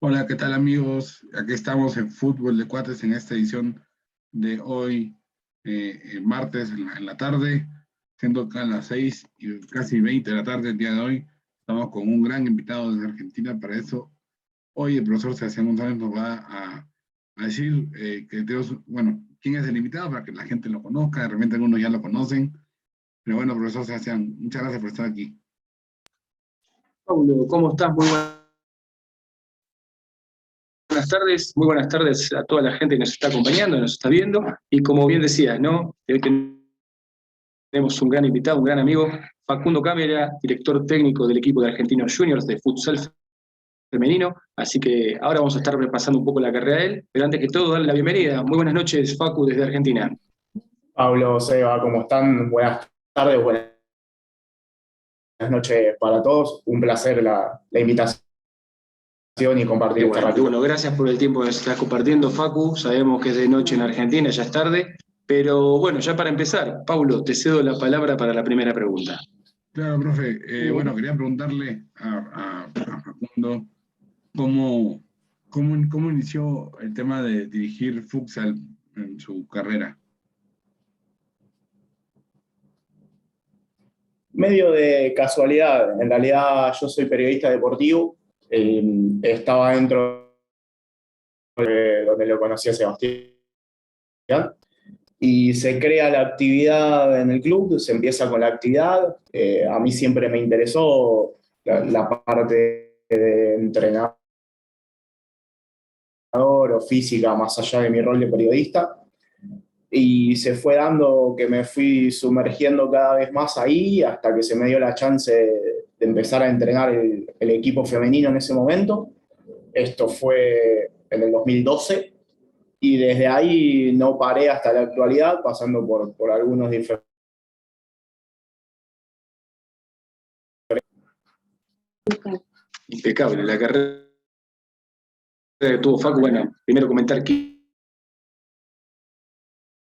Hola, ¿qué tal amigos? Aquí estamos en Fútbol de Cuates en esta edición de hoy, martes en la tarde, siendo acá a las 6 y casi 20 de la tarde el día de hoy. Estamos con un gran invitado desde Argentina. Para eso, hoy el profesor Sebastián González nos va a decir que tenemos, bueno, quién es el invitado para que la gente lo conozca. De repente algunos ya lo conocen. Pero bueno, profesor Sebastián, muchas gracias por estar aquí. Paulo, ¿cómo estás? Muy buenas tardes, muy buenas tardes a toda la gente que nos está acompañando, nos está viendo, y como bien decías, ¿no? Hoy tenemos un gran invitado, un gran amigo, Facundo Cámara, director técnico del equipo de Argentinos Juniors de futsal femenino, así que ahora vamos a estar repasando un poco la carrera de él, pero antes que todo, darle la bienvenida. Muy buenas noches, Facu, desde Argentina. Pablo, Seba, ¿cómo están? Buenas tardes, buenas noches para todos. Un placer la invitación y compartir este ratito. Bueno, gracias por el tiempo que nos estás compartiendo, Facu. Sabemos que es de noche en Argentina, ya es tarde, pero bueno, ya para empezar, Paulo, te cedo la palabra para la primera pregunta. Claro, profe. Bueno, quería preguntarle a Facundo cómo, cómo inició el tema de dirigir futsal en su carrera. Medio de casualidad, en realidad yo soy periodista deportivo, estaba dentro de donde lo conocí a Sebastián, y se crea la actividad en el club, se empieza con la actividad. A mí siempre me interesó la parte de entrenador o física, más allá de mi rol de periodista. Y se fue dando que me fui sumergiendo cada vez más ahí hasta que se me dio la chance de empezar a entrenar el equipo femenino en ese momento. Esto fue en el 2012 y desde ahí no paré hasta la actualidad, pasando por algunos diferentes. Impecable, la carrera que tuvo Facu. Bueno, primero comentar 15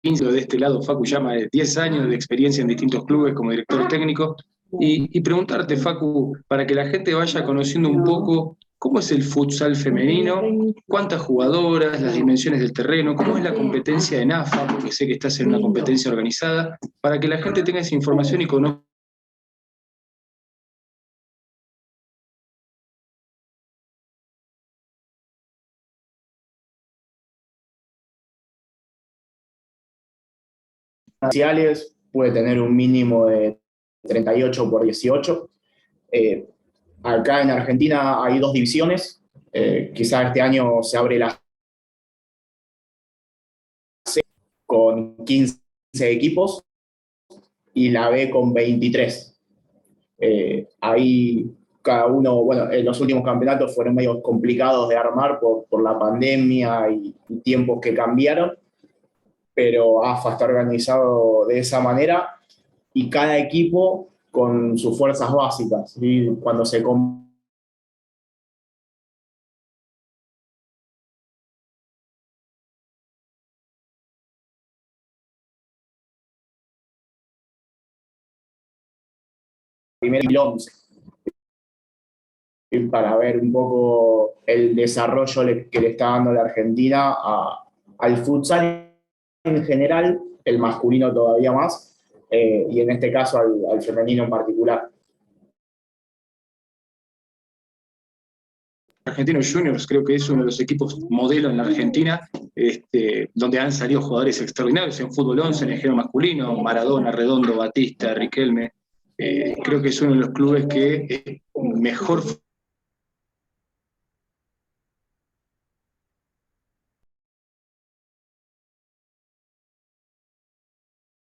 de este lado, Facu llama de 10 años de experiencia en distintos clubes como director técnico. Y preguntarte, Facu, para que la gente vaya conociendo un poco cómo es el futsal femenino, cuántas jugadoras, las dimensiones del terreno, cómo es la competencia en AFA, porque sé que estás en una competencia organizada, para que la gente tenga esa información y conozca Puede tener un mínimo de 38 por 18. Eh, Acá en Argentina hay dos divisiones. Quizá este año se abre la C con 15 equipos y la B con 23. Ahí cada uno, bueno, los últimos campeonatos fueron medio complicados de armar por la pandemia y tiempos que cambiaron, pero AFA está organizado de esa manera y cada equipo con sus fuerzas básicas. Y cuando se primero y el 11, para ver un poco el desarrollo que le está dando la Argentina al futsal en general, el masculino todavía más, y en este caso al femenino en particular. Argentinos Juniors, creo que es uno de los equipos modelo en la Argentina, donde han salido jugadores extraordinarios en fútbol 11, en el género masculino, Maradona, Redondo, Batista, Riquelme. Creo que es uno de los clubes que mejor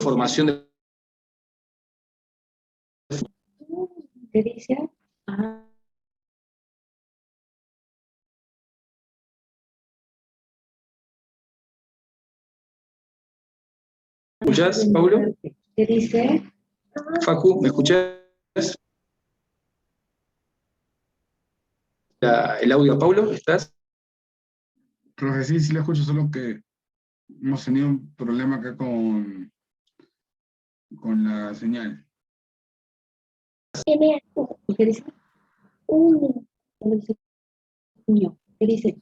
formación de... ¿Qué dice? Ah, ¿Me escuchás, Paulo? ¿qué dice? Facu, ¿me escuchás? El audio a Paulo, ¿estás? Profe, sí, sí lo escucho, solo que hemos tenido un problema acá con la señal. ¿Qué dice? Un niño. ¿Qué dice?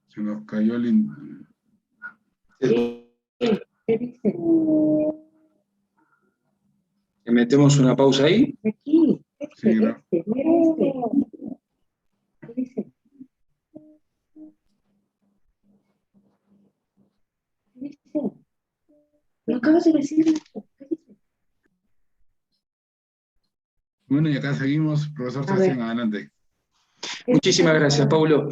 Se nos cayó el... ¿Qué dice? Le metemos una pausa ahí. Aquí. Sí, ¿no? ¿Qué dice? ¿Qué dice? Lo acabas de decir. ¿Qué dice? Bueno, y acá seguimos, profesor A ver. Sebastián, adelante. Muchísimas gracias, Paulo.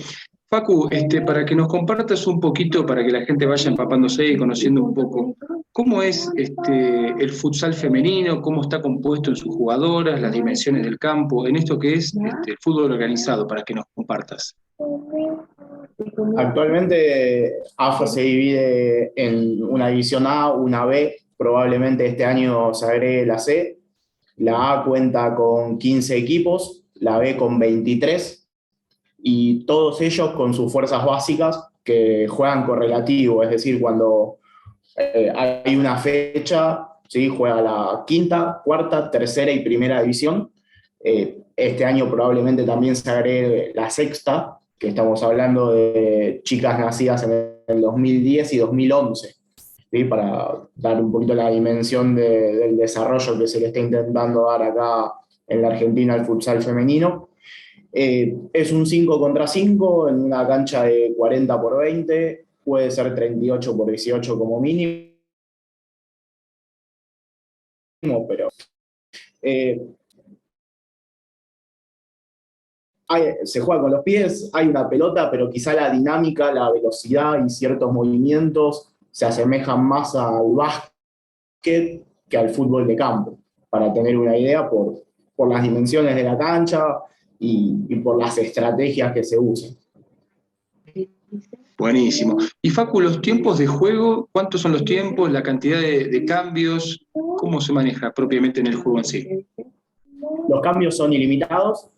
Facu, para que nos compartas un poquito, para que la gente vaya empapándose y conociendo un poco, ¿cómo es el futsal femenino? ¿Cómo está compuesto en sus jugadoras, las dimensiones del campo, en esto que es el fútbol organizado, para que nos compartas? Actualmente AFA se divide en una división A, una B, probablemente este año se agregue la C. La A cuenta con 15 equipos, la B con 23, y todos ellos con sus fuerzas básicas que juegan correlativo, es decir, cuando hay una fecha, ¿sí? Juega la quinta, cuarta, tercera y primera división. Este año probablemente también se agregue la sexta, que estamos hablando de chicas nacidas en el 2010 y 2011, ¿sí? Para dar un poquito la dimensión del desarrollo que se le está intentando dar acá en la Argentina al futsal femenino. Es un 5 contra 5 en una cancha de 40 por 20, puede ser 38 por 18 como mínimo, pero se juega con los pies, hay una pelota, pero quizá la dinámica, la velocidad y ciertos movimientos se asemejan más al básquet que al fútbol de campo, para tener una idea por las dimensiones de la cancha y por las estrategias que se usan. Buenísimo. Y Facu, los tiempos de juego, ¿cuántos son los tiempos, la cantidad de cambios? ¿Cómo se maneja propiamente en el juego en sí? Los cambios son ilimitados,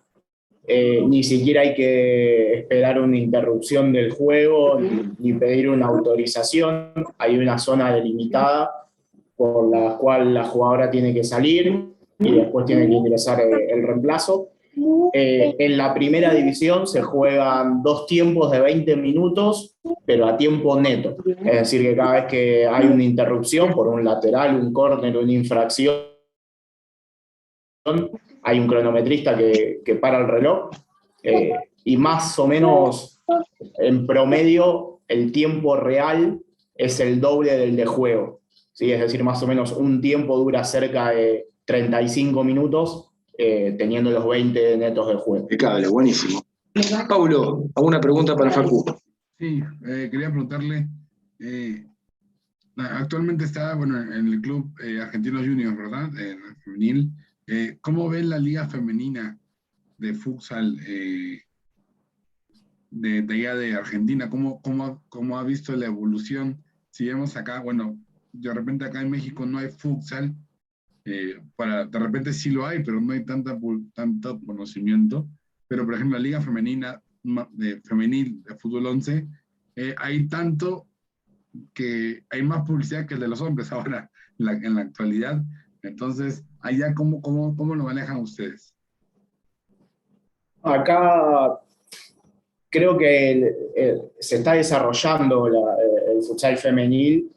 ni siquiera hay que esperar una interrupción del juego ni pedir una autorización. Hay una zona delimitada por la cual la jugadora tiene que salir y después tiene que ingresar el reemplazo. En la primera división se juegan 2 tiempos de 20 minutos, pero a tiempo neto. Es decir, que cada vez que hay una interrupción por un lateral, un córner, una infracción, hay un cronometrista que para el reloj, y más o menos en promedio el tiempo real es el doble del de juego, ¿sí? Es decir, más o menos un tiempo dura cerca de 35 minutos, teniendo los 20 netos de juego. Impecable, buenísimo. Paulo, ¿alguna pregunta para Facu? Sí, quería preguntarle, actualmente está, bueno, en el club Argentinos Juniors, ¿verdad? Femenil. ¿Cómo ven la liga femenina de futsal de allá de Argentina? ¿Cómo ha visto la evolución? Si vemos acá, bueno, de repente acá en México no hay futsal, de repente sí lo hay, pero no hay tanto conocimiento. Pero, por ejemplo, la liga femenina, femenil de fútbol 11, hay tanto que hay más publicidad que el de los hombres ahora, en la actualidad. Entonces, allá, ¿cómo lo manejan ustedes? Acá creo que se está desarrollando el futsal femenil,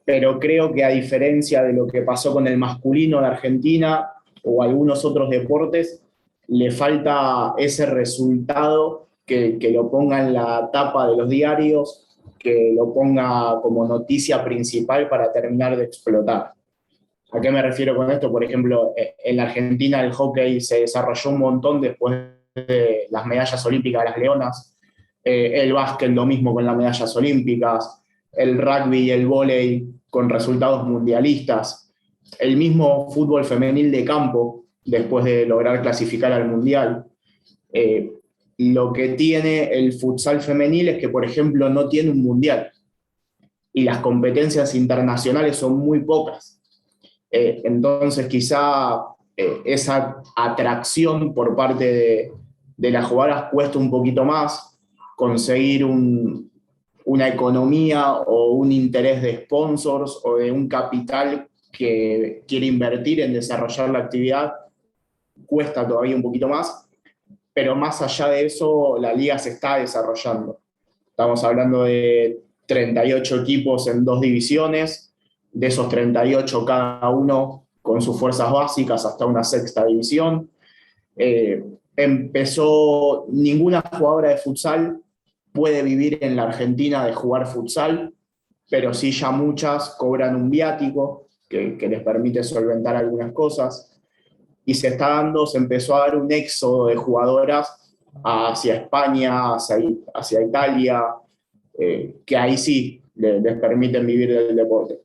pero creo que a diferencia de lo que pasó con el masculino de Argentina o algunos otros deportes, le falta ese resultado que lo ponga en la tapa de los diarios, que lo ponga como noticia principal para terminar de explotar. ¿A qué me refiero con esto? Por ejemplo, en la Argentina el hockey se desarrolló un montón después de las medallas olímpicas de las Leonas, el básquet lo mismo con las medallas olímpicas, el rugby y el vóley con resultados mundialistas, el mismo fútbol femenil de campo después de lograr clasificar al mundial. Lo que tiene el futsal femenil es que, por ejemplo, no tiene un mundial y las competencias internacionales son muy pocas. Entonces quizá esa atracción por parte de las jugadoras cuesta un poquito más conseguir una economía o un interés de sponsors o de un capital que quiere invertir en desarrollar la actividad, cuesta todavía un poquito más, pero más allá de eso, la liga se está desarrollando. Estamos hablando de 38 equipos en 2 divisiones, de esos 38 cada uno con sus fuerzas básicas hasta una 6ª división. Empezó, ninguna jugadora de futsal puede vivir en la Argentina de jugar futsal, pero sí ya muchas cobran un viático que les permite solventar algunas cosas. Y se empezó a dar un éxodo de jugadoras hacia España, hacia Italia, que ahí sí les permiten vivir del deporte.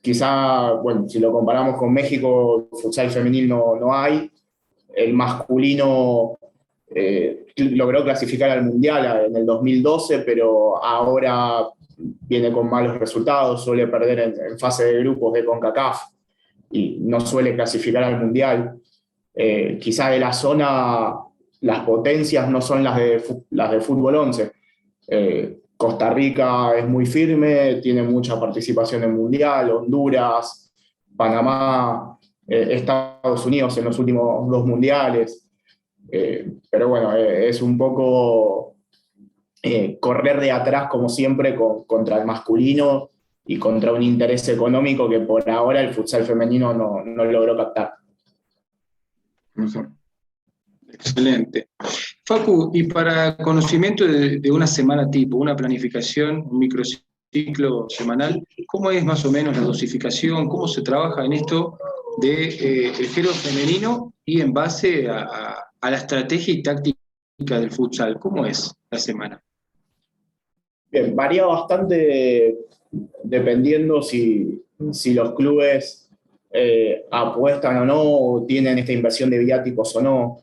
Quizá, bueno, si lo comparamos con México, futsal femenil no hay. El masculino logró clasificar al Mundial en el 2012, pero ahora viene con malos resultados, suele perder en fase de grupos de CONCACAF y no suele clasificar al Mundial. Quizá de la zona las potencias no son las de fútbol 11. Costa Rica es muy firme, tiene mucha participación en Mundial, Honduras, Panamá, Estados Unidos en los últimos 2 mundiales. Pero bueno, es un poco correr de atrás, como siempre, contra el masculino y contra un interés económico que por ahora el futsal femenino no logró captar. Profesor. Excelente. Facu, y para conocimiento de una semana tipo, una planificación, un microciclo semanal, ¿cómo es más o menos la dosificación? ¿Cómo se trabaja en esto del género femenino y en base a la estrategia y táctica del futsal? ¿Cómo es la semana? Bien, varía bastante dependiendo si los clubes apuestan o no, o tienen esta inversión de viáticos o no.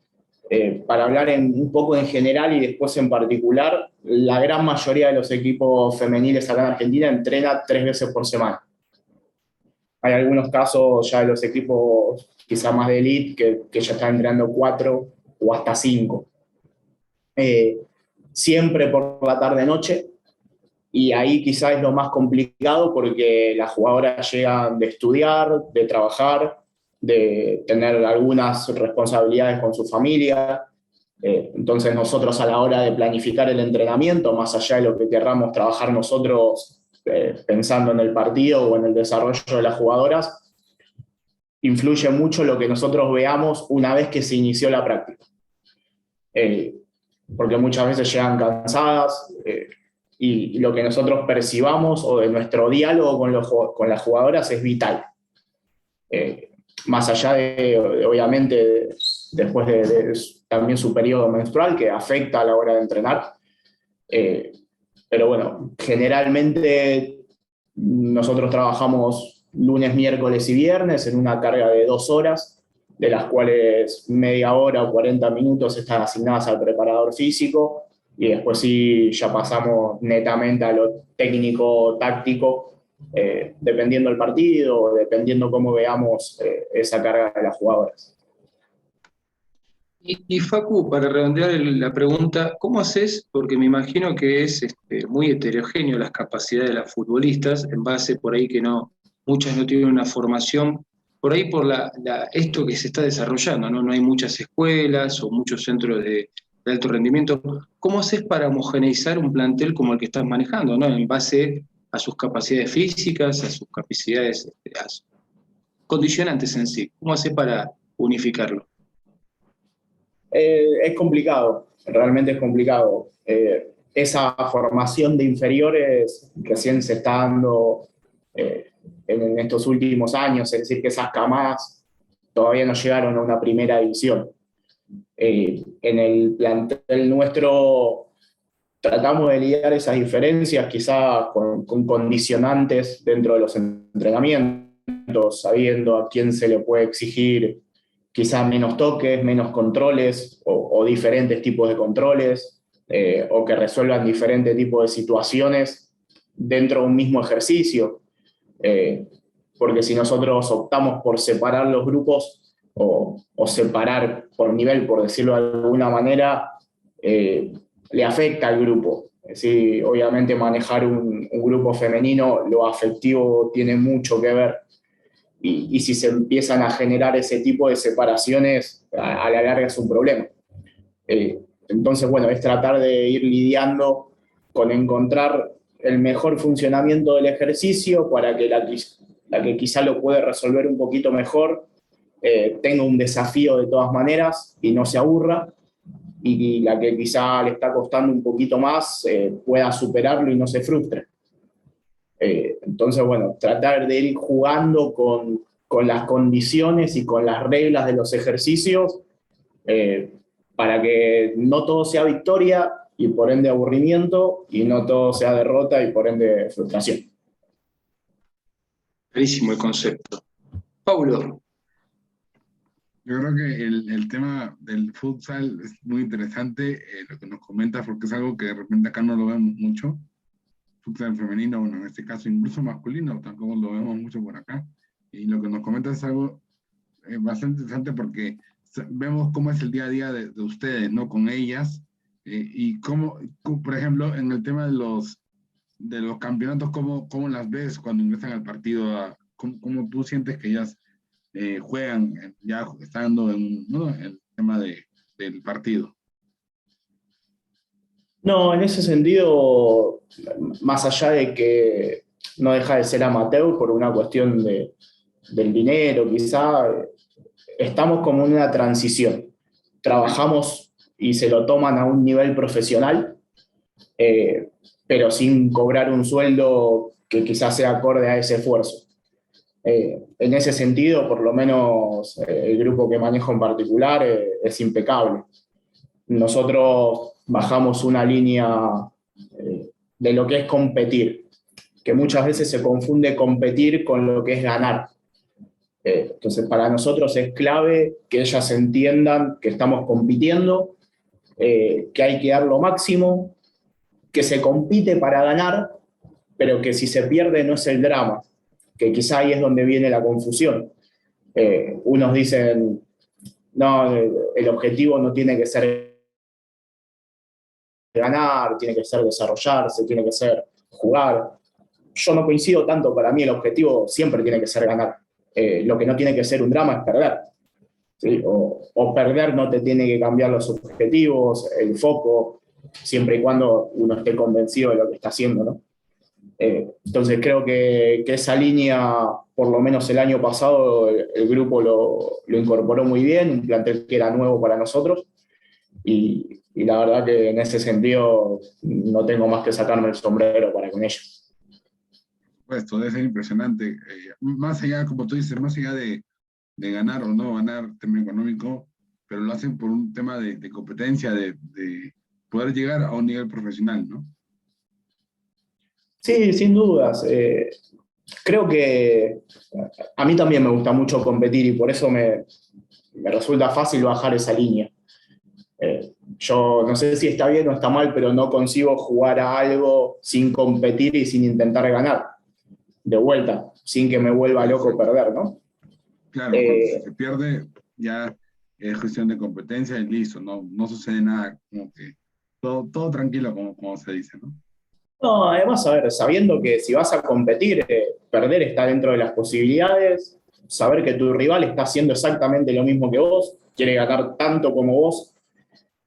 Para hablar un poco en general y después en particular, la gran mayoría de los equipos femeniles acá en Argentina entrena 3 veces por semana. Hay algunos casos ya de los equipos quizá más de elite que ya están entrenando 4 o hasta 5. Siempre por la tarde-noche, y ahí quizá es lo más complicado porque las jugadoras llegan de estudiar, de trabajar, de tener algunas responsabilidades con su familia. Entonces nosotros a la hora de planificar el entrenamiento, más allá de lo que querramos trabajar nosotros pensando en el partido o en el desarrollo de las jugadoras, influye mucho lo que nosotros veamos una vez que se inició la práctica. Porque muchas veces llegan cansadas y lo que nosotros percibamos o de nuestro diálogo con las jugadoras es vital. Más allá de obviamente, después de también su periodo menstrual, que afecta a la hora de entrenar. Pero bueno, generalmente nosotros trabajamos lunes, miércoles y viernes en una carga de 2 horas, de las cuales media hora o 40 minutos están asignadas al preparador físico, y después sí ya pasamos netamente a lo técnico-táctico, dependiendo del partido, dependiendo cómo veamos esa carga de las jugadoras. Y Facu, para redondear la pregunta, ¿cómo haces? Porque me imagino que es muy heterogéneo las capacidades de las futbolistas, en base por ahí que muchas no tienen una formación, por ahí por esto que se está desarrollando, ¿no? No hay muchas escuelas o muchos centros de alto rendimiento. ¿Cómo haces para homogeneizar un plantel como el que estás manejando, ¿no? En base a sus capacidades físicas, a sus capacidades, a sus condicionantes en sí? ¿Cómo haces para unificarlo? Es complicado, realmente es complicado. Esa formación de inferiores recién se está dando en estos últimos años, es decir, que esas camadas todavía no llegaron a una primera división. En el plantel nuestro tratamos de lidiar esas diferencias quizás con condicionantes dentro de los entrenamientos, sabiendo a quién se le puede exigir quizás menos toques, menos controles o diferentes tipos de controles, o que resuelvan diferentes tipos de situaciones dentro de un mismo ejercicio. Porque si nosotros optamos por separar los grupos o separar por nivel, por decirlo de alguna manera, le afecta al grupo. Es decir, obviamente manejar un grupo femenino, lo afectivo tiene mucho que ver. Y si se empiezan a generar ese tipo de separaciones, a la larga es un problema. Entonces, bueno, es tratar de ir lidiando con encontrar el mejor funcionamiento del ejercicio para que la que quizá lo puede resolver un poquito mejor tenga un desafío de todas maneras y no se aburra, y la que quizá le está costando un poquito más pueda superarlo y no se frustre. Entonces, bueno, tratar de ir jugando con las condiciones y con las reglas de los ejercicios para que no todo sea victoria y por ende aburrimiento, y no todo sea derrota y por ende frustración. Clarísimo el concepto. Paulo, Yo creo que el tema del futsal es muy interesante, lo que nos comentas, porque es algo que de repente acá no lo vemos mucho. Futsal femenino, bueno, en este caso incluso masculino, tampoco lo vemos mucho por acá. Y lo que nos comentas es algo bastante interesante porque vemos cómo es el día a día de ustedes, ¿no? Con ellas, y cómo, por ejemplo, en el tema de los campeonatos, cómo las ves cuando ingresan al partido, cómo tú sientes que ellas juegan, ya estando en, ¿no? El tema del partido. No, en ese sentido, más allá de que no deja de ser amateur por una cuestión del dinero, quizá, estamos como en una transición. Trabajamos y se lo toman a un nivel profesional, pero sin cobrar un sueldo que quizás sea acorde a ese esfuerzo. En ese sentido, por lo menos el grupo que manejo en particular es impecable. Nosotros bajamos una línea de lo que es competir, que muchas veces se confunde competir con lo que es ganar. Entonces, para nosotros es clave que ellas entiendan que estamos compitiendo, que hay que dar lo máximo, que se compite para ganar, pero que si se pierde no es el drama, que quizá ahí es donde viene la confusión. Unos dicen, no, el objetivo no tiene que ser ganar, tiene que ser desarrollarse, tiene que ser jugar. Yo no coincido tanto, para mí el objetivo siempre tiene que ser ganar. Lo que no tiene que ser un drama es perder. ¿Sí? O perder no te tiene que cambiar los objetivos, el foco, siempre y cuando uno esté convencido de lo que está haciendo, ¿no? Entonces creo que esa línea, por lo menos el año pasado, el grupo lo incorporó muy bien, un plantel que era nuevo para nosotros, y la verdad que en ese sentido no tengo más que sacarme el sombrero para con ellos. Pues esto debe ser impresionante. Más allá, como tú dices, más allá de ganar o no ganar tema económico, pero lo hacen por un tema de competencia, de poder llegar a un nivel profesional, ¿no? Sí, sin dudas. Creo que a mí también me gusta mucho competir y por eso me resulta fácil bajar esa línea. Yo no sé si está bien o está mal, pero no consigo jugar a algo sin competir y sin intentar ganar. De vuelta, sin que me vuelva loco perder, ¿no? Claro, cuando se pierde ya es cuestión de competencia y listo, no sucede nada, como que todo tranquilo, como se dice, ¿no? No, además, a ver, sabiendo que si vas a competir, perder está dentro de las posibilidades, saber que tu rival está haciendo exactamente lo mismo que vos, quiere ganar tanto como vos,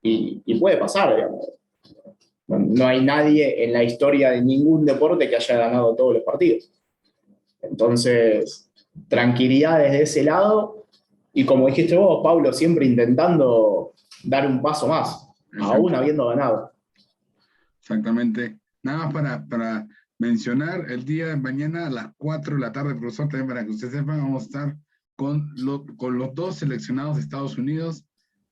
y puede pasar, digamos. No hay nadie en la historia de ningún deporte que haya ganado todos los partidos. Entonces, tranquilidad desde ese lado, y como dijiste vos, Pablo, siempre intentando dar un paso más, aún habiendo ganado. Exactamente. Nada más para mencionar, el día de mañana a las 4 de la tarde, profesor, también para que ustedes sepan, vamos a estar con los dos seleccionados de Estados Unidos.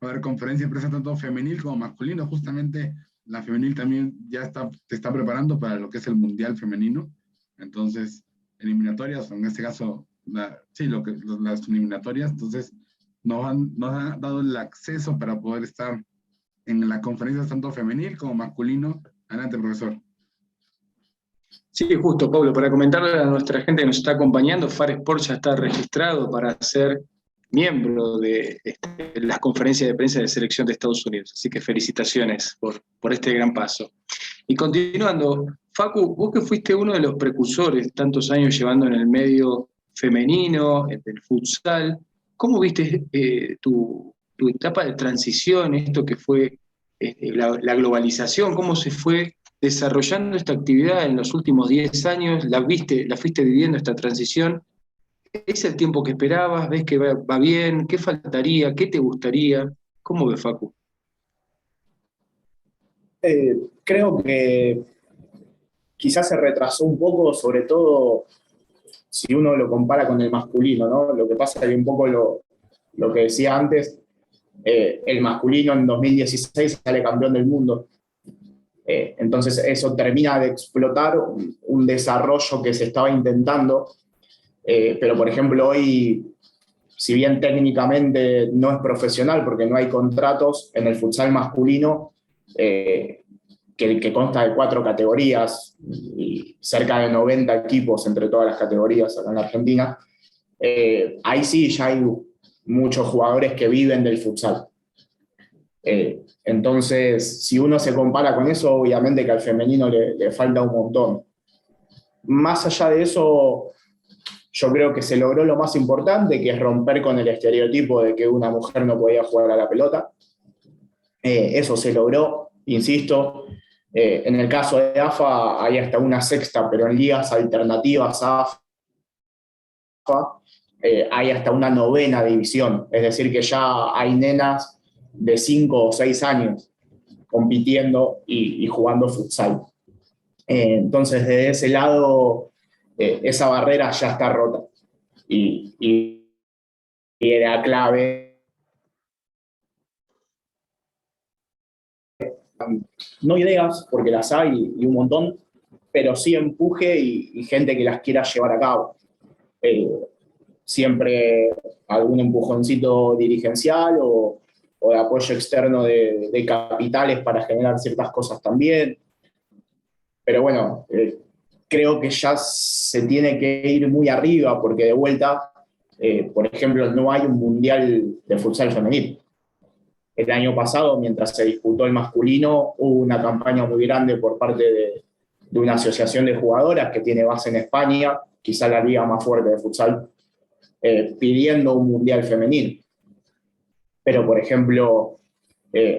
Va a haber conferencia de prensa tanto femenil como masculino. Justamente la femenil también ya se está preparando para lo que es el Mundial Femenino. Entonces, eliminatorias, o en este caso, las eliminatorias. Entonces, nos han dado el acceso para poder estar en las conferencias tanto femenil como masculino. Adelante, profesor. Sí, justo, Pablo, para comentarle a nuestra gente que nos está acompañando, FAR Sport ya está registrado para ser miembro de las conferencias de prensa de selección de Estados Unidos. Así que felicitaciones por este gran paso. Y continuando, Facu, vos que fuiste uno de los precursores, tantos años llevando en el medio femenino, del futsal, ¿cómo viste tu etapa de transición, esto que fue la globalización, cómo se fue desarrollando esta actividad en los últimos 10 años, la fuiste viviendo esta transición. ¿Es el tiempo que esperabas? ¿Ves que va bien? ¿Qué faltaría? ¿Qué te gustaría? ¿Cómo ves, Facu? Creo que quizás se retrasó un poco, sobre todo si uno lo compara con el masculino, ¿no? Lo que pasa es que un poco lo que decía antes, el masculino en 2016 sale campeón del mundo. Entonces eso termina de explotar un desarrollo que se estaba intentando, pero por ejemplo hoy, si bien técnicamente no es profesional porque no hay contratos en el futsal masculino, que consta de 4 categorías y cerca de 90 equipos entre todas las categorías acá en Argentina, ahí sí ya hay muchos jugadores que viven del futsal. Entonces, si uno se compara con eso, obviamente que al femenino le falta un montón. Más allá de eso, yo creo que se logró lo más importante, que es romper con el estereotipo de que una mujer no podía jugar a la pelota. Eso se logró, insisto. En el caso de AFA hay hasta una sexta, pero en ligas alternativas a AFA hay hasta una 9ª división. Es decir, que ya hay nenas de 5 o 6 años compitiendo y jugando futsal. Entonces, desde ese lado, esa barrera ya está rota. Y era clave, no ideas, porque las hay y un montón, pero sí empuje y gente que las quiera llevar a cabo. Siempre algún empujoncito dirigencial o de apoyo externo de capitales para generar ciertas cosas también. Pero bueno, creo que ya se tiene que ir muy arriba porque de vuelta, por ejemplo, no hay un mundial de futsal femenil. El año pasado, mientras se disputó el masculino, hubo una campaña muy grande por parte de una asociación de jugadoras que tiene base en España, quizá la liga más fuerte de futsal, pidiendo un mundial femenil. Pero, por ejemplo,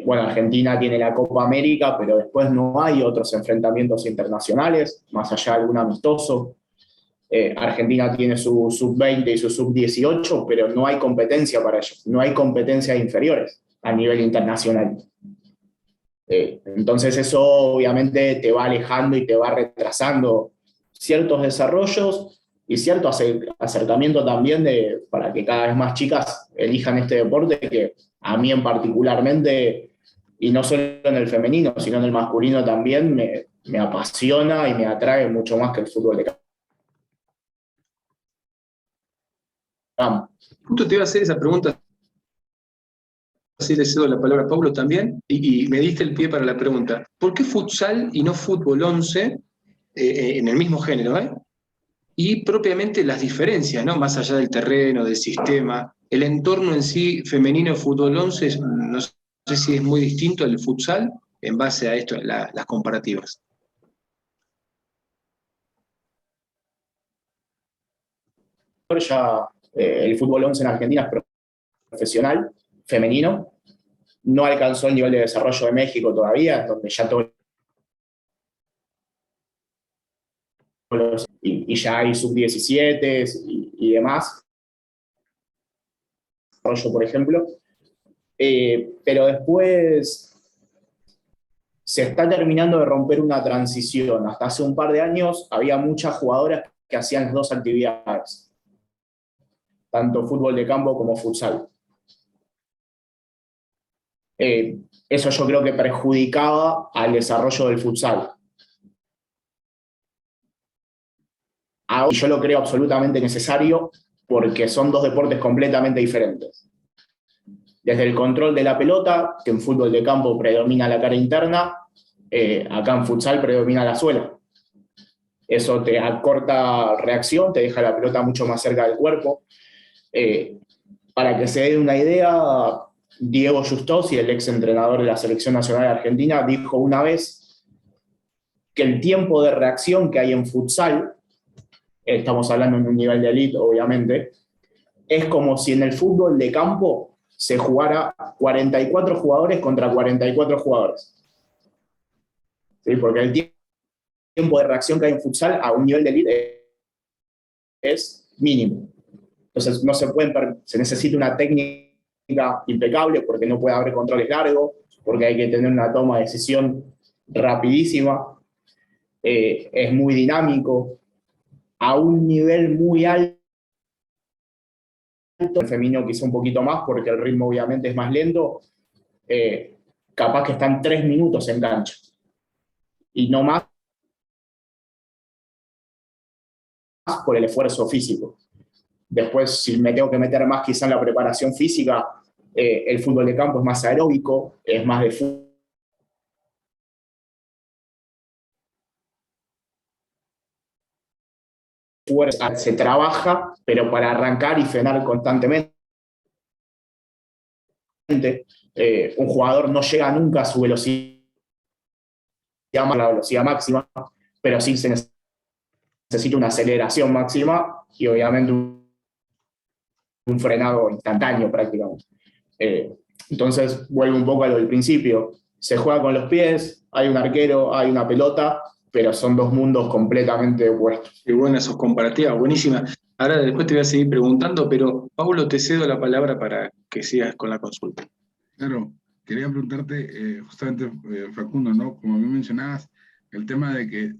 bueno, Argentina tiene la Copa América, pero después no hay otros enfrentamientos internacionales, más allá de algún amistoso. Argentina tiene su sub-20 y su sub-18, pero no hay competencia para ellos, no hay competencias inferiores a nivel internacional. Entonces eso obviamente te va alejando y te va retrasando ciertos desarrollos y cierto acercamiento también para que cada vez más chicas elijan este deporte que a mí en particularmente, y no solo en el femenino, sino en el masculino también, me apasiona y me atrae mucho más que el fútbol de campo. Justo te iba a hacer esa pregunta, así le cedo la palabra a Pablo también, y me diste el pie para la pregunta. ¿Por qué futsal y no fútbol 11 en el mismo género? Y propiamente las diferencias, ¿no? Más allá del terreno, del sistema, el entorno en sí femenino de fútbol 11, no sé si es muy distinto al futsal en base a esto, las comparativas. Ya el fútbol 11 en Argentina es profesional, femenino, no alcanzó el nivel de desarrollo de México todavía, donde ya todo y ya hay sub-17 y demás, por ejemplo, pero después se está terminando de romper una transición. Hasta hace un par de años había muchas jugadoras que hacían las dos actividades, tanto fútbol de campo como futsal. Eso yo creo que perjudicaba al desarrollo del futsal. Y yo lo creo absolutamente necesario porque son dos deportes completamente diferentes. Desde el control de la pelota, que en fútbol de campo predomina la cara interna, acá en futsal predomina la suela. Eso te acorta reacción, te deja la pelota mucho más cerca del cuerpo. Para que se den una idea, Diego Justosi, el ex entrenador de la Selección Nacional de Argentina, dijo una vez que el tiempo de reacción que hay en futsal, estamos hablando en un nivel de elite, obviamente, es como si en el fútbol de campo se jugara 44 jugadores contra 44 jugadores. ¿Sí? Porque el tiempo de reacción que hay en futsal a un nivel de elite es mínimo. Entonces se necesita una técnica impecable porque no puede haber controles largos, porque hay que tener una toma de decisión rapidísima, es muy dinámico, a un nivel muy alto. El femenino quizá un poquito más porque el ritmo obviamente es más lento, capaz que están 3 minutos en cancha y no más por el esfuerzo físico. Después, si me tengo que meter más quizá en la preparación física, el fútbol de campo es más aeróbico, es más de fuerza, se trabaja, pero para arrancar y frenar constantemente. Un jugador no llega nunca a su velocidad, la velocidad máxima, pero sí se necesita una aceleración máxima y obviamente un frenado instantáneo prácticamente. Entonces, vuelvo un poco a lo del principio. Se juega con los pies, hay un arquero, hay una pelota, pero son dos mundos completamente opuestos. Qué buenas sus comparativas, buenísima. Ahora después te voy a seguir preguntando, pero Paulo, te cedo la palabra para que sigas con la consulta. Claro, quería preguntarte justamente, Facundo, ¿no? Como bien mencionabas, el tema de que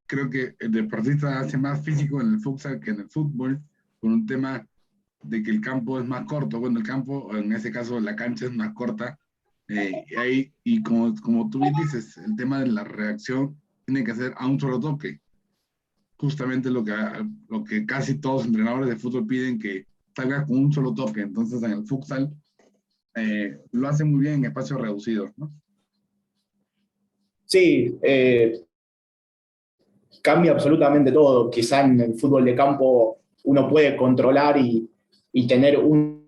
creo que el deportista hace más físico en el futsal que en el fútbol, por un tema de que el campo es más corto. Bueno, el campo, en ese caso la cancha es más corta, y como tú bien dices, el tema de la reacción tiene que ser a un solo toque. Justamente lo que casi todos los entrenadores de fútbol piden, que salga con un solo toque. Entonces en el futsal lo hace muy bien en espacios reducidos, ¿no? Sí, cambia absolutamente todo. Quizá en el fútbol de campo uno puede controlar y tener un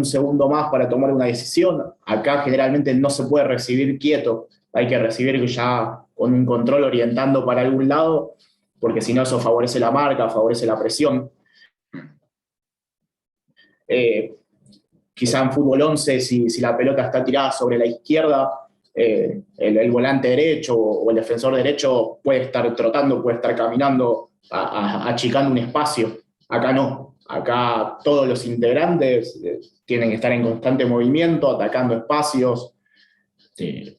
segundo más para tomar una decisión. Acá generalmente no se puede recibir quieto, hay que recibir ya con un control orientando para algún lado, porque si no eso favorece la marca, favorece la presión. Quizá en fútbol 11, si la pelota está tirada sobre la izquierda, el volante derecho o el defensor derecho puede estar trotando, puede estar caminando, achicando un espacio. Acá no. Acá todos los integrantes tienen que estar en constante movimiento, atacando espacios. El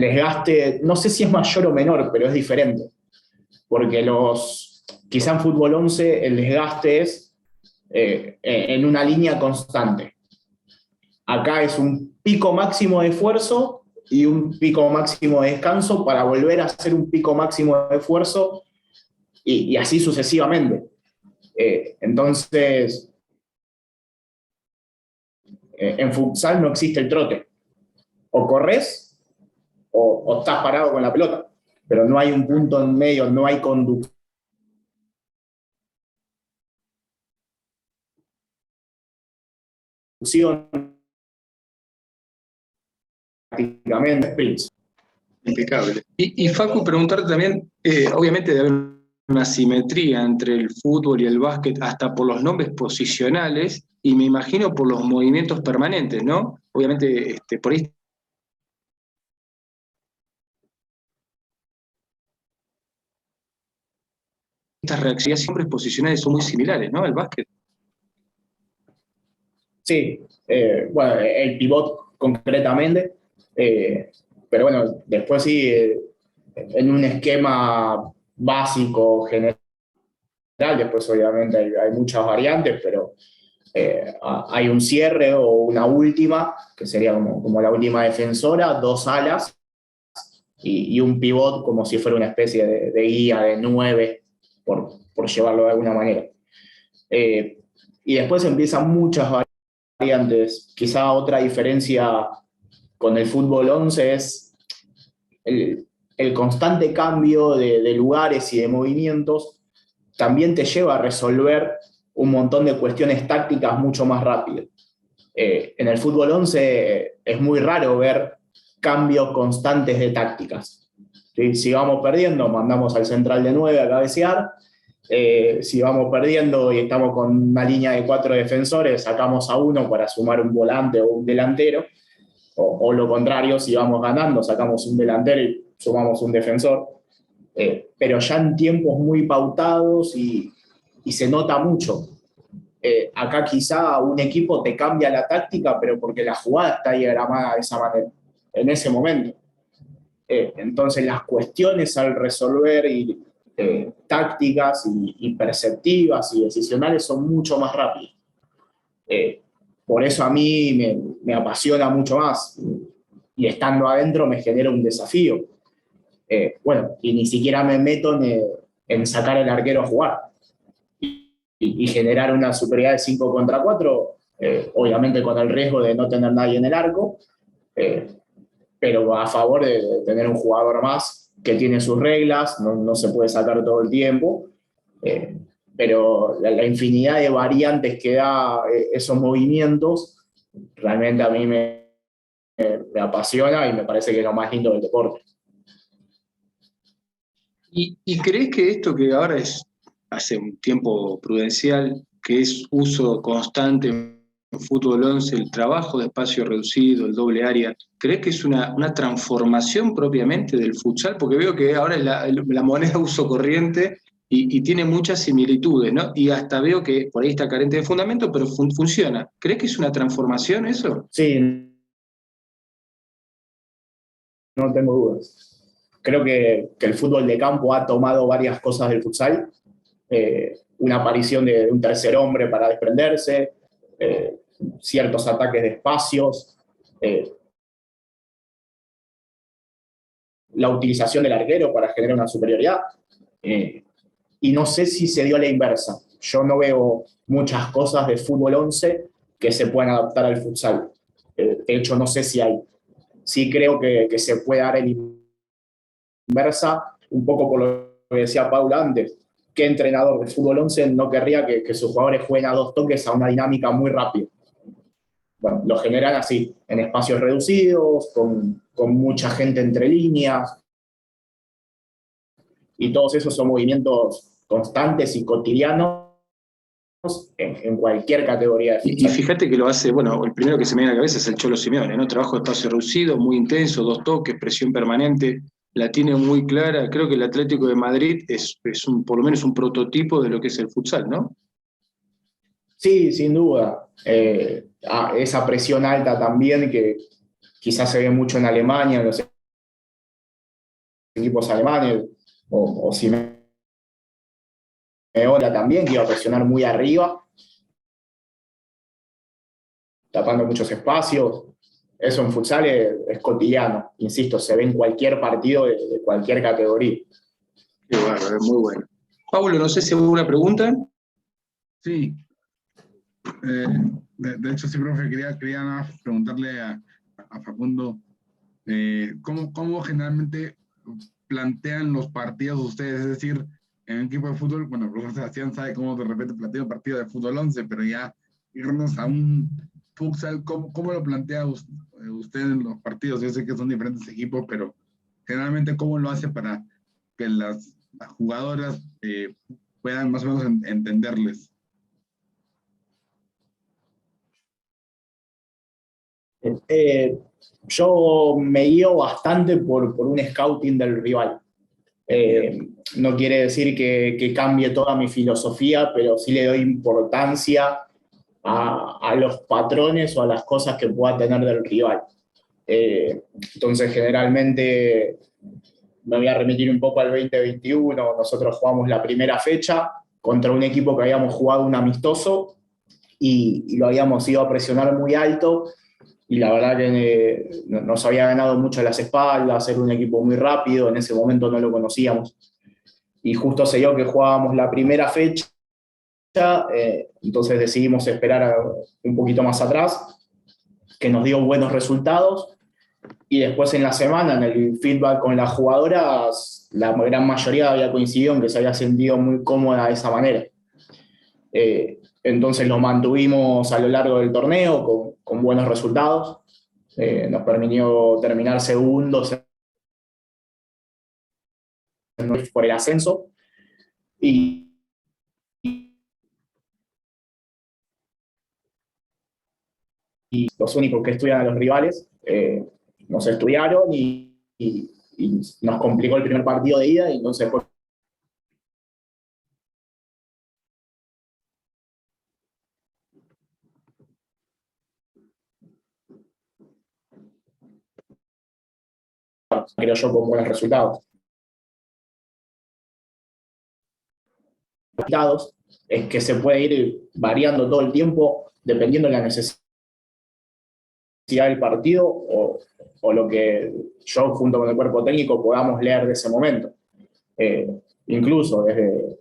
desgaste, no sé si es mayor o menor, pero es diferente. Porque quizá en fútbol 11 el desgaste es en una línea constante. Acá es un pico máximo de esfuerzo y un pico máximo de descanso para volver a hacer un pico máximo de esfuerzo y así sucesivamente. Entonces, en futsal no existe el trote. O corres o estás parado con la pelota, pero no hay un punto en medio, no hay conducción. Prácticamente sprints. Impecable. Y Facu, preguntarte también, obviamente debe haber una simetría entre el fútbol y el básquet, hasta por los nombres posicionales, y me imagino por los movimientos permanentes, ¿no? Obviamente, por ahí estas reacciones nombres posicionales son muy similares, ¿no? El básquet. Sí, bueno, el pivot concretamente, pero bueno, después sí, en un esquema básico, general, después obviamente hay muchas variantes, pero hay un cierre o una última, que sería como la última defensora, dos alas y un pivot como si fuera una especie de guía de 9, por llevarlo de alguna manera. Y después empiezan muchas variantes. Quizá otra diferencia con el fútbol 11 es el constante cambio de lugares y de movimientos también te lleva a resolver un montón de cuestiones tácticas mucho más rápido. En el fútbol 11 es muy raro ver cambios constantes de tácticas. ¿Sí? Si vamos perdiendo, mandamos al central de 9 a cabecear Si vamos perdiendo y estamos con una línea de 4 defensores, sacamos a uno para sumar un volante o un delantero, o lo contrario, si vamos ganando, sacamos un delantero y sumamos un defensor. Pero ya en tiempos muy pautados y se nota mucho. Acá quizá un equipo te cambia la táctica, pero porque la jugada está diagramada de esa manera, en ese momento. Entonces las cuestiones al resolver tácticas y perceptivas y decisionales son mucho más rápidas. Por eso a mí me apasiona mucho más y estando adentro me genera un desafío. Bueno, y ni siquiera me meto en sacar al arquero a jugar y generar una superioridad de 5 contra 4, obviamente con el riesgo de no tener nadie en el arco, pero a favor de tener un jugador más que tiene sus reglas, no se puede sacar todo el tiempo, pero la infinidad de variantes que da esos movimientos, realmente a mí me apasiona y me parece que es lo más lindo del deporte. ¿Y crees que esto que ahora es hace un tiempo prudencial, que es uso constante en fútbol 11, el trabajo de espacio reducido, el doble área, crees que es una transformación propiamente del futsal? Porque veo que ahora es la moneda uso corriente y tiene muchas similitudes, ¿no? Y hasta veo que por ahí está carente de fundamento, pero funciona. ¿Crees que es una transformación eso? Sí, no tengo dudas. Creo que el fútbol de campo ha tomado varias cosas del futsal. Una aparición de un tercer hombre para desprenderse, ciertos ataques de espacios, la utilización del arquero para generar una superioridad. Y no sé si se dio a la inversa. Yo no veo muchas cosas de fútbol 11 que se puedan adaptar al futsal. De hecho, no sé si hay. Sí creo que se puede dar el inversa, un poco por lo que decía Paula antes. ¿Qué entrenador de fútbol 11 no querría que sus jugadores jueguen a 2 toques a una dinámica muy rápida? Bueno, lo generan así, en espacios reducidos, con mucha gente entre líneas, y todos esos son movimientos constantes y cotidianos en cualquier categoría de Y fíjate que lo hace, bueno, el primero que se me viene a la cabeza es el Cholo Simeone, ¿no? Trabajo de espacio reducido, muy intenso, 2 toques, presión permanente, la tiene muy clara. Creo que el Atlético de Madrid es por lo menos un prototipo de lo que es el futsal, ¿no? Sí, sin duda. Esa presión alta también que quizás se ve mucho en Alemania, en los equipos alemanes, o Simeone también, que iba a presionar muy arriba, tapando muchos espacios. Eso en futsal es cotidiano, insisto, se ve en cualquier partido de cualquier categoría. Qué bárbaro, es muy bueno. Pablo, no sé si hubo una pregunta. Sí. De hecho, sí, profe, quería nada más preguntarle a Facundo, ¿cómo generalmente plantean los partidos ustedes? Es decir, en un equipo de fútbol, bueno, el profesor Sebastián sabe cómo de repente plantea un partido de fútbol 11, pero ya irnos a un futsal, ¿cómo lo plantea usted en los partidos? Yo sé que son diferentes equipos, pero generalmente, ¿cómo lo hace para que las jugadoras puedan más o menos entenderles? Yo me guío bastante por un scouting del rival. No quiere decir que cambie toda mi filosofía, pero sí le doy importancia a los patrones o a las cosas que pueda tener del rival. Entonces, generalmente me voy a remitir un poco al 2021. Nosotros jugamos la primera fecha contra un equipo que habíamos jugado un amistoso y lo habíamos ido a presionar muy alto. Y la verdad que nos había ganado mucho las espaldas, era un equipo muy rápido, en ese momento no lo conocíamos. Y justo se dio que jugábamos la primera fecha, entonces decidimos esperar un poquito más atrás, que nos dio buenos resultados. Y después en la semana, en el feedback con las jugadoras, la gran mayoría había coincidido en que se había sentido muy cómoda de esa manera. Entonces lo mantuvimos a lo largo del torneo con buenos resultados. Nos permitió terminar segundos por el ascenso. Y los únicos que estudian a los rivales nos estudiaron y nos complicó el primer partido de ida y entonces fue creo yo con buenos resultados. Es que se puede ir variando todo el tiempo dependiendo de la necesidad del partido o lo que yo junto con el cuerpo técnico podamos leer de ese momento. Incluso desde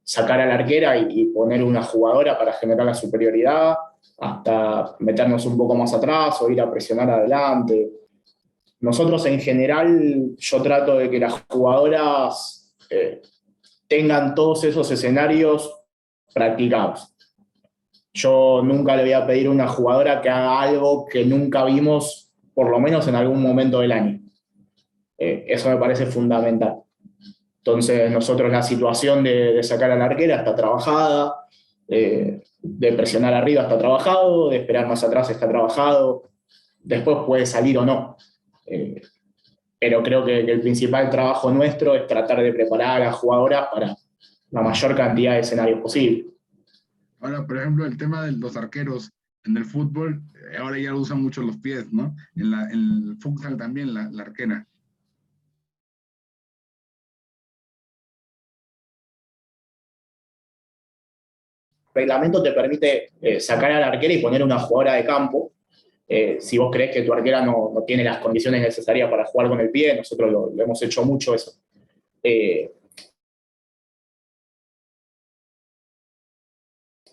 sacar a la arquera y poner una jugadora para generar la superioridad, hasta meternos un poco más atrás o ir a presionar adelante. Nosotros en general, yo trato de que las jugadoras tengan todos esos escenarios practicados. Yo nunca le voy a pedir a una jugadora que haga algo que nunca vimos, por lo menos en algún momento del año. Eso me parece fundamental. Entonces, nosotros la situación de sacar a la arquera está trabajada, de presionar arriba está trabajado, de esperar más atrás está trabajado, después puede salir o no. Pero creo que el principal trabajo nuestro es tratar de preparar a las jugadoras para la mayor cantidad de escenarios posible. Ahora, por ejemplo, el tema de los arqueros en el fútbol, ahora ya lo usan mucho los pies, ¿no? En el futsal también, la arquera. El reglamento te permite sacar a la arquera y poner una jugadora de campo. Si vos crees que tu arquera no tiene las condiciones necesarias para jugar con el pie, nosotros lo hemos hecho mucho eso.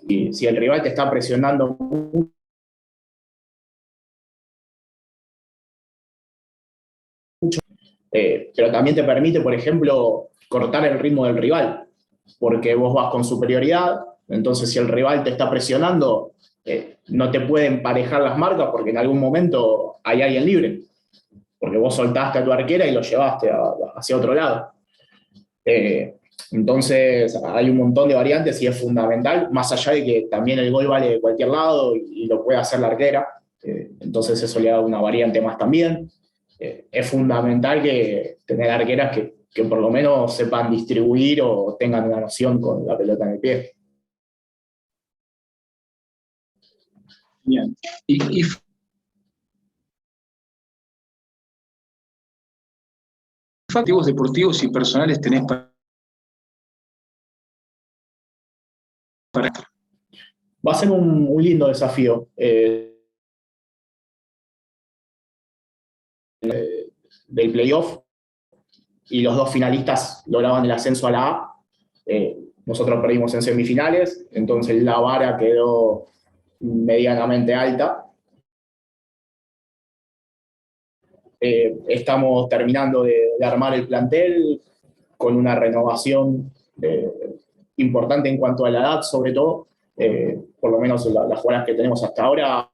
Y si el rival te está presionando mucho, pero también te permite, por ejemplo, cortar el ritmo del rival, porque vos vas con superioridad, entonces si el rival te está presionando, no te puede emparejar las marcas porque en algún momento hay alguien libre, porque vos soltaste a tu arquera y lo llevaste hacia otro lado. Entonces hay un montón de variantes y es fundamental, más allá de que también el gol vale de cualquier lado y lo puede hacer la arquera, entonces eso le da una variante más también. Es fundamental que tener arqueras que por lo menos sepan distribuir o tengan una noción con la pelota en el pie. Bien. ¿Y objetivos deportivos y personales tenés para? Va a ser un lindo desafío. Del playoff y los dos finalistas lograban el ascenso a la A. Nosotros perdimos en semifinales, entonces la vara quedó medianamente alta. Estamos terminando de armar el plantel con una renovación importante en cuanto a la edad, sobre todo, por lo menos las jugadoras que tenemos hasta ahora,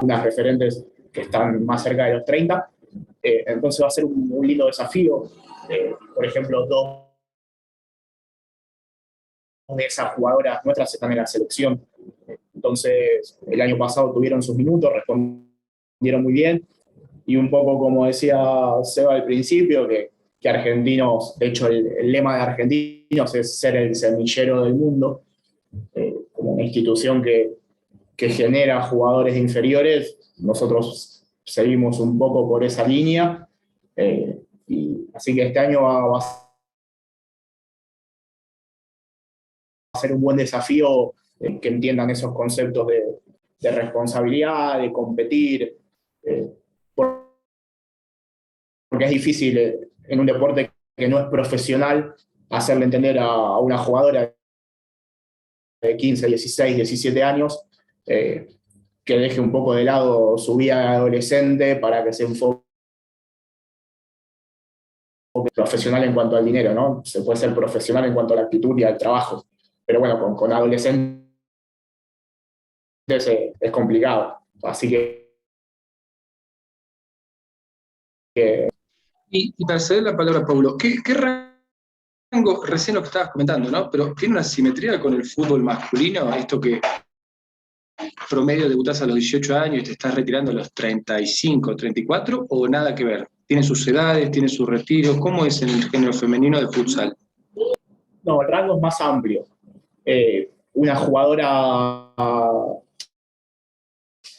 unas referentes que están más cerca de los 30, entonces va a ser un lindo desafío. Por ejemplo, dos de esas jugadoras nuestras están en la selección, entonces el año pasado tuvieron sus minutos, respondieron muy bien, y un poco como decía Seba al principio, que Argentinos, de hecho el lema de Argentinos es ser el semillero del mundo, como una institución que genera jugadores inferiores, nosotros seguimos un poco por esa línea, y así que este año va a ser un buen desafío que entiendan esos conceptos de responsabilidad, de competir, porque es difícil en un deporte que no es profesional hacerle entender a una jugadora de 15, 16, 17 años que deje un poco de lado su vida de adolescente para que se enfoque profesional en cuanto al dinero, ¿no? Se puede ser profesional en cuanto a la actitud y al trabajo, pero bueno, con adolescentes es complicado, así que Y para ceder la palabra a Paulo, ¿qué recién lo que estabas comentando, ¿no? Pero tiene una simetría con el fútbol masculino, esto que promedio debutás a los 18 años y te estás retirando a los 35, 34, o nada que ver. Tiene sus edades, tiene sus retiros. ¿Cómo es en el género femenino de futsal? No, el rango es más amplio. Una jugadora,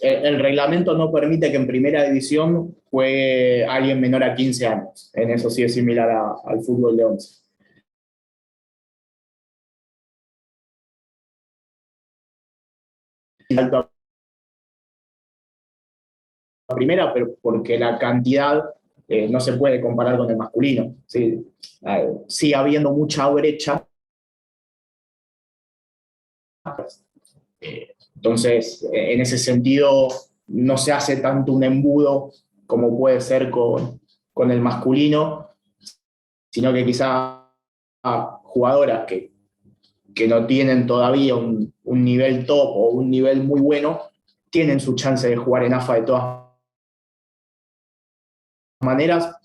el reglamento no permite que en primera división juegue alguien menor a 15 años. En eso sí es similar al fútbol de 11. Alto a primera, pero porque la cantidad no se puede comparar con el masculino. ¿Sí? Sigue habiendo mucha brecha. Entonces, en ese sentido, no se hace tanto un embudo como puede ser con el masculino, sino que quizá jugadoras que no tienen todavía un nivel top o un nivel muy bueno, tienen su chance de jugar en AFA de todas maneras,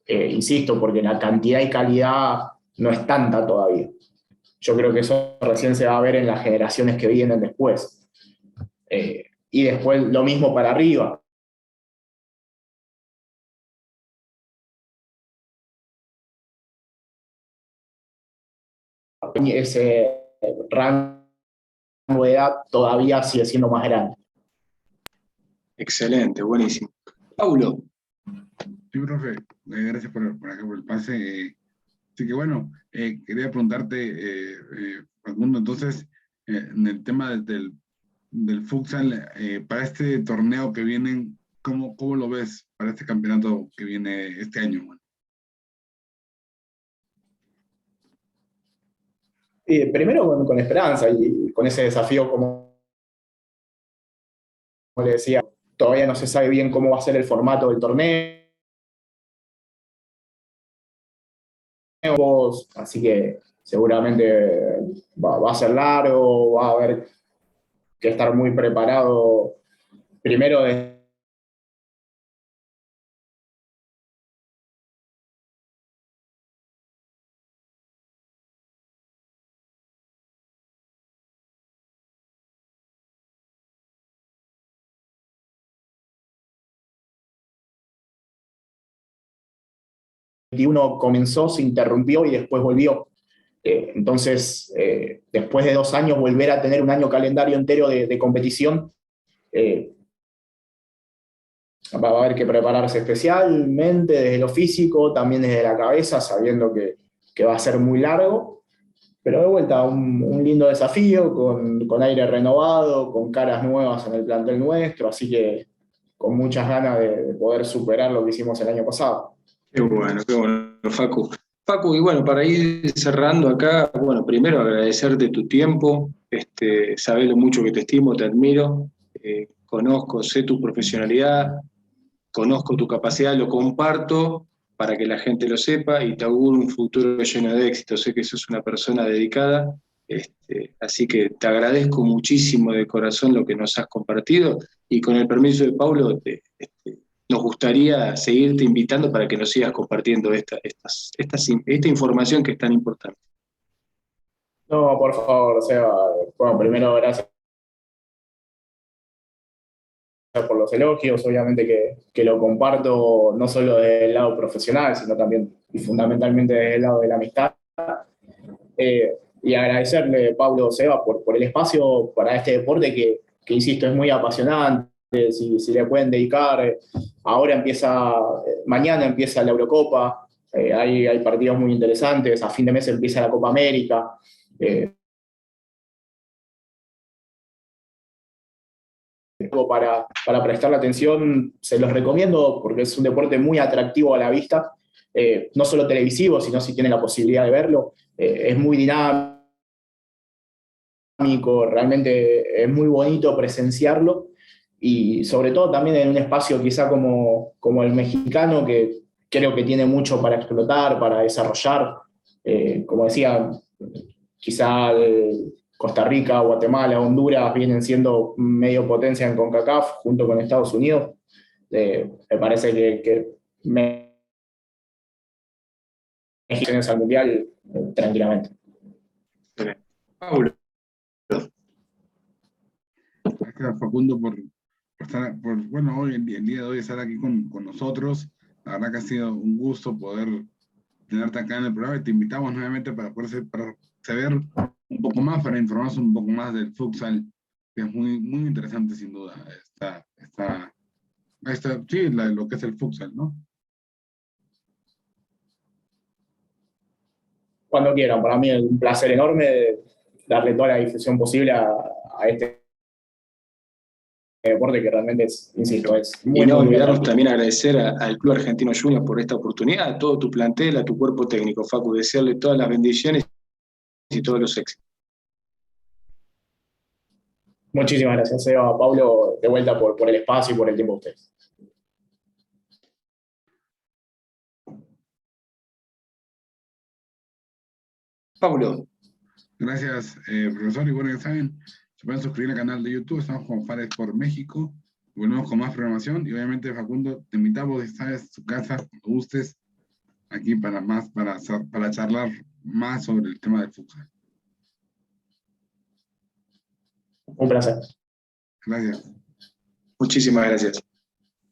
insisto, porque la cantidad y calidad no es tanta todavía. Yo creo que eso recién se va a ver en las generaciones que vienen después. Y después lo mismo para arriba. Ese rango de edad todavía sigue siendo más grande. Excelente, buenísimo. Paulo. Sí, profe, gracias por acá, por el pase. Así que bueno, quería preguntarte, Facundo, entonces, en el tema del futsal, para este torneo que vienen, ¿cómo lo ves para este campeonato que viene este año? Bueno, Primero con esperanza y con ese desafío, como le decía, todavía no se sabe bien cómo va a ser el formato del torneo, así que seguramente va a ser largo, va a haber que estar muy preparado primero de comenzó, se interrumpió y después volvió. Entonces, después de 2 años, volver a tener un año calendario entero de competición, va a haber que prepararse especialmente desde lo físico, también desde la cabeza, sabiendo que va a ser muy largo. Pero de vuelta, un lindo desafío, con aire renovado, con caras nuevas en el plantel nuestro, así que con muchas ganas de poder superar lo que hicimos el año pasado. Qué bueno, Facu. Facu, y bueno, para ir cerrando acá, bueno, primero agradecerte tu tiempo, sabés lo mucho que te estimo, te admiro, conozco, sé tu profesionalidad, conozco tu capacidad, lo comparto para que la gente lo sepa y te auguro un futuro lleno de éxito. Sé que sos una persona dedicada, así que te agradezco muchísimo de corazón lo que nos has compartido y con el permiso de Paulo, nos gustaría seguirte invitando para que nos sigas compartiendo esta información que es tan importante. No, por favor, Seba. Bueno, primero, gracias por los elogios. Obviamente que lo comparto no solo del lado profesional, sino también y fundamentalmente del lado de la amistad. Y agradecerle, Pablo, Seba, por el espacio para este deporte que insisto, es muy apasionante. Si le pueden dedicar, ahora mañana empieza la Eurocopa, hay partidos muy interesantes, a fin de mes empieza la Copa América. Para prestarle atención, se los recomiendo porque es un deporte muy atractivo a la vista, no solo televisivo, sino si tienen la posibilidad de verlo. Es muy dinámico, realmente es muy bonito presenciarlo y sobre todo también en un espacio quizá como el mexicano, que creo que tiene mucho para explotar, para desarrollar. Como decía, quizá Costa Rica, Guatemala, Honduras vienen siendo medio potencia en CONCACAF junto con Estados Unidos. Me parece que México al Mundial tranquilamente. Paulo. Gracias, Facundo, por estar, bueno, hoy, el día de hoy estar aquí con nosotros. La verdad que ha sido un gusto poder tenerte acá en el programa y te invitamos nuevamente para saber un poco más, para informarnos un poco más del futsal, que es muy, muy interesante sin duda. Sí, lo que es el futsal, ¿no? Cuando quieran, para mí es un placer enorme darle toda la difusión posible a este deporte que realmente es, insisto, es Y muy, no muy olvidarnos divertido. también agradecer al Club Argentino Junior por esta oportunidad, a todo tu plantel, a tu cuerpo técnico, Facu, desearle todas las bendiciones y todos los éxitos. Muchísimas gracias, Seba, Pablo, de vuelta por el espacio y por el tiempo de ustedes. Paulo, Gracias, profesor. Y bueno, ya saben, se pueden suscribir al canal de YouTube. Estamos con Fares por México. Volvemos con más programación. Y obviamente, Facundo, te invitamos, estás tu casa, cuando gustes, aquí para charlar más sobre el tema del futsal. Un placer. Gracias. muchísimas gracias.